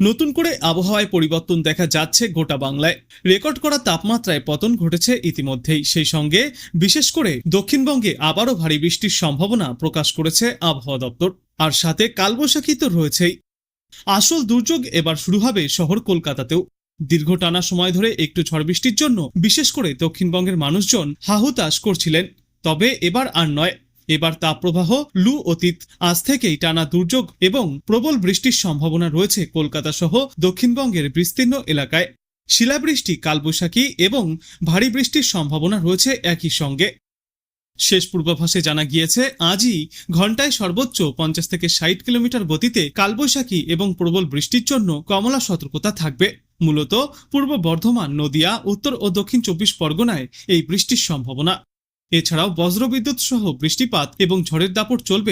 নতুন করে আবহাওয়ায় পরিবর্তন দেখা যাচ্ছে গোটা বাংলায়। রেকর্ড করা তাপমাত্রায় পতন ঘটেছে ইতিমধ্যেই। সেই সঙ্গে বিশেষ করে দক্ষিণবঙ্গে আবারও ভারী বৃষ্টির সম্ভাবনা প্রকাশ করেছে আবহাওয়া দপ্তর। আর সাথে কালবৈশাখী তো রয়েছেই। আসল দুর্যোগ এবার শুরু হবে শহর কলকাতাতেও। দীর্ঘ টানা সময় ধরে একটু ঝড় বৃষ্টির জন্য বিশেষ করে দক্ষিণবঙ্গের মানুষজন হাহুতাশ করছিলেন। তবে এবার আর নয়। এবার তাপপ্রবাহ, লু অতীত। আজ থেকেই টানা দুর্যোগ এবং প্রবল বৃষ্টির সম্ভাবনা রয়েছে কলকাতা সহ দক্ষিণবঙ্গের বিস্তীর্ণ এলাকায়। শিলাবৃষ্টি, কালবৈশাখী এবং ভারী বৃষ্টির সম্ভাবনা রয়েছে একই সঙ্গে। শেষ পূর্বাভাসে জানা গিয়েছে, আজই ঘন্টায় সর্বোচ্চ 50 থেকে 60 কিলোমিটার গতিতে কালবৈশাখী এবং প্রবল বৃষ্টির জন্য কমলা সতর্কতা থাকবে। মূলত পূর্ব বর্ধমান, নদিয়া, উত্তর ও দক্ষিণ 24 পরগনায় এই বৃষ্টির সম্ভাবনা। এছাড়াও বজ্রবিদ্যুৎ সহ বৃষ্টিপাত এবং ঝড়ের দাপট চলবে